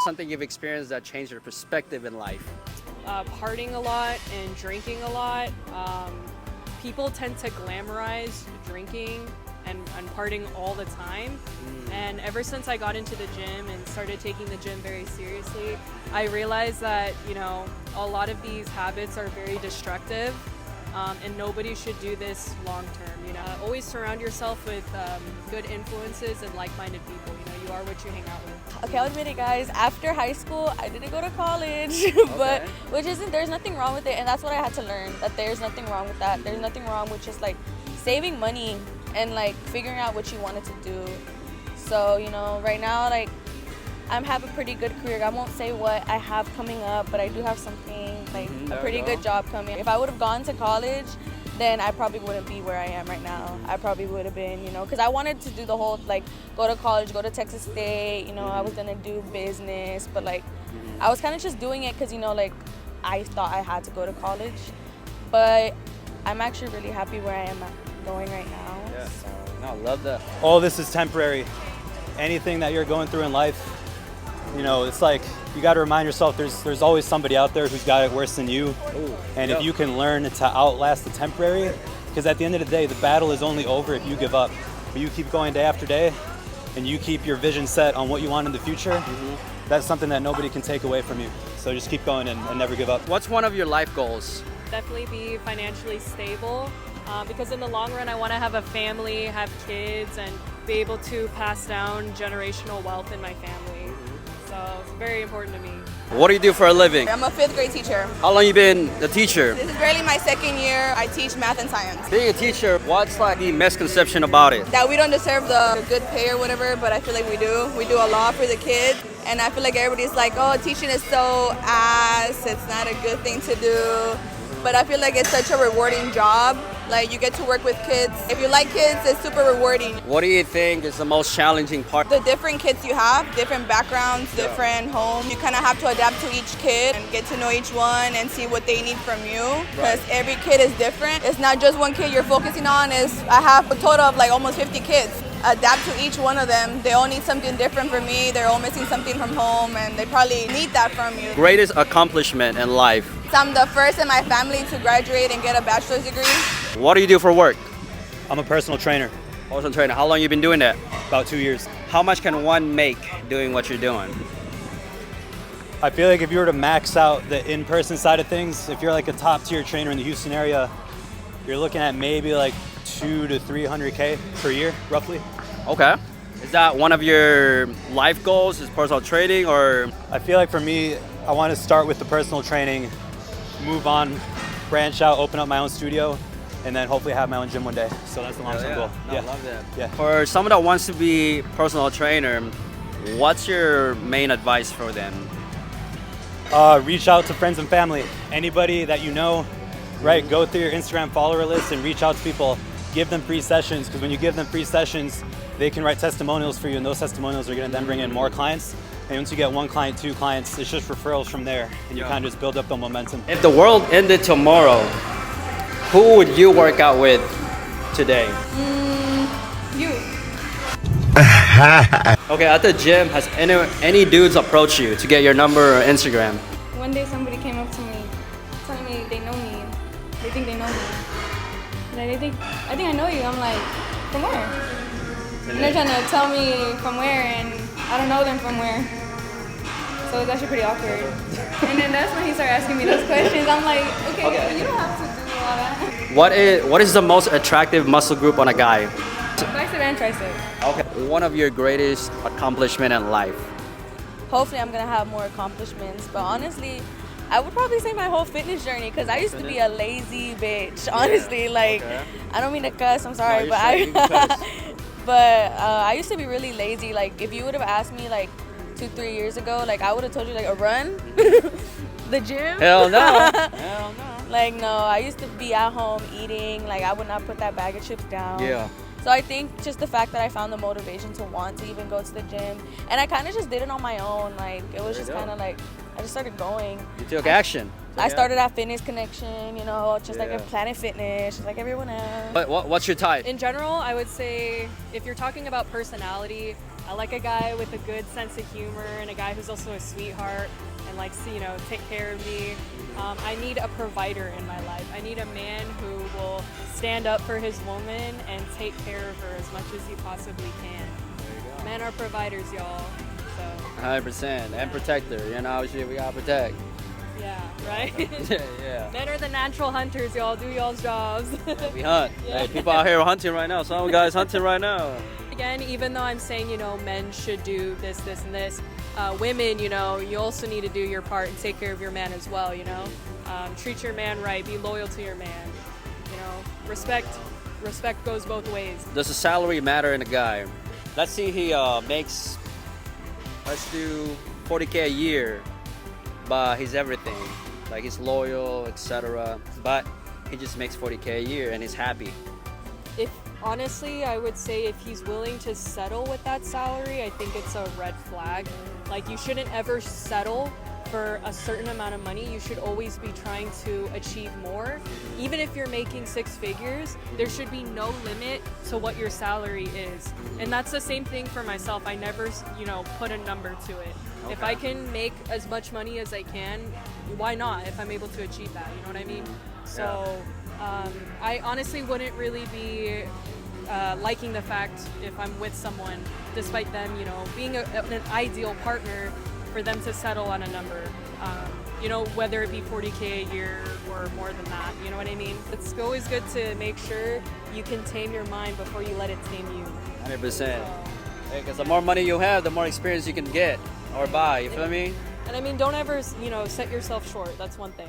something you've experienced that changed your perspective in life? Partying a lot and drinking a lot. People tend to glamorize drinking and partying all the time. And ever since I got into the gym and started taking the gym very seriously, I realized that, you know, a lot of these habits are very destructive, and nobody should do this long term. You know, always surround yourself with good influences and like-minded people. You know, you are what you hang out with. Okay, I'll admit it, guys. After high school, I didn't go to college, but there's nothing wrong with it, and that's what I had to learn. That there's nothing wrong with that. There's nothing wrong with just like saving money and like figuring out what you wanted to do. So, you know, right now, like, I have a pretty good career. I won't say what I have coming up, but I do have something, like a pretty good job coming. If I would have gone to college, then I probably wouldn't be where I am right now. I probably would have been, you know, because I wanted to do the whole, like, go to college, go to Texas State, you know, I was going to do business, but, like, I was kind of just doing it because, you know, like, I thought I had to go to college. But I'm actually really happy where I am going right now. Yeah. So. No, I love that. All this is temporary. Anything that you're going through in life, you know, it's like you got to remind yourself there's always somebody out there who's got it worse than you. And if you can learn to outlast the temporary, because at the end of the day, the battle is only over if you give up. But you keep going day after day, and you keep your vision set on what you want in the future, that's something that nobody can take away from you. So just keep going and never give up. What's one of your life goals? Definitely be financially stable, because in the long run I want to have a family, have kids, and be able to pass down generational wealth in my family. So it's very important to me. What do you do for a living? I'm a 5th grade teacher. How long you been a teacher? This is barely my 2nd year. I teach math and science. Being a teacher, what's like the misconception about it? That we don't deserve the good pay or whatever, but I feel like we do. We do a lot for the kids. And I feel like everybody's like, oh, teaching is so ass. It's not a good thing to do. But I feel like it's such a rewarding job. Like, you get to work with kids. If you like kids, it's super rewarding. What do you think is the most challenging part? The different kids you have, different backgrounds, different homes. You kind of have to adapt to each kid and get to know each one and see what they need from you. Because every kid is different. It's not just one kid you're focusing on. I have a total of like almost 50 kids. Adapt to each one of them. They all need something different from me. They're all missing something from home, and they probably need that from you. Greatest accomplishment in life? So I'm the first in my family to graduate and get a bachelor's degree. What do you do for work? I'm a personal trainer. Personal trainer. How long you been doing that? About 2 years. How much can one make doing what you're doing? I feel like if you were to max out the in-person side of things, if you're like a top tier trainer in the Houston area, you're looking at maybe like 200 to 300K per year, roughly. Okay. Is that one of your life goals, is personal training, or? I feel like for me, I want to start with the personal training, move on, branch out, open up my own studio, and then hopefully have my own gym one day. So that's the long-term goal. No, I love that. Yeah. For someone that wants to be personal trainer, what's your main advice for them? Reach out to friends and family. Anybody that you know, right? Go through your Instagram follower list and reach out to people. Give them free sessions, because when you give them free sessions, they can write testimonials for you, and those testimonials are going to then bring in more clients. And once you get 1 client, 2 clients, it's just referrals from there, and you kind of just build up the momentum. If the world ended tomorrow, who would you work out with today? You. Okay, at the gym, has any dudes approached you to get your number or Instagram? One day somebody came up to me, telling me they know me. They think they know me. Like, I think I know you. I'm like, from where? And they're trying to tell me from where, and I don't know them from where. So it's actually pretty awkward. And then that's when he started asking me those questions. I'm like, okay. You don't have to do all that. What is the most attractive muscle group on a guy? Bicep and tricep. Okay. One of your greatest accomplishment in life? Hopefully I'm going to have more accomplishments, but honestly, I would probably say my whole fitness journey, because I used to be a lazy bitch, honestly. Like, I don't mean to cuss, I'm sorry, but I used to be really lazy. Like, if you would have asked me like 2-3 years ago, like, I would have told you like a run, the gym. Hell no. Hell no. Like, no, I used to be at home eating. Like, I would not put that bag of chips down. Yeah. So I think just the fact that I found the motivation to want to even go to the gym, and I kind of just did it on my own. Like, it was just kind of like, I just started going. You took action. I started at Fitness Connection, you know, just like a Planet Fitness, just like everyone else. What's your type? In general, I would say if you're talking about personality, I like a guy with a good sense of humor and a guy who's also a sweetheart and likes to, take care of me. I need a provider in my life. I need a man who will stand up for his woman and take care of her as much as he possibly can. Men are providers, y'all. So 100%. And protector. Obviously we gotta protect. yeah, right? Yeah. Men are the natural hunters, y'all. Do y'all's jobs. We hunt. Yeah. Hey, people out here hunting right now. Some guys hunting right now. Again, even though I'm saying, men should do this, this, and this, women, you also need to do your part and take care of your man as well, Treat your man right, be loyal to your man, respect goes both ways. Does the salary matter in a guy? Let's see he makes, let's do 40K a year, but he's everything. Like he's loyal, etc. But he just makes 40K a year and he's happy. Honestly, I would say if he's willing to settle with that salary, I think it's a red flag. Like, you shouldn't ever settle for a certain amount of money. You should always be trying to achieve more. Even if you're making six figures, there should be no limit to what your salary is. And that's the same thing for myself. I never, put a number to it. Okay. If I can make as much money as I can, why not? If I'm able to achieve that, you know what I mean? So I honestly wouldn't really be liking the fact if I'm with someone, despite them, being an ideal partner, for them to settle on a number, whether it be 40K a year or more than that, you know what I mean? It's always good to make sure you can tame your mind before you let it tame you. 100%. Because the more money you have, the more experience you can get or buy, you feel me? And I mean, don't ever, set yourself short. That's one thing.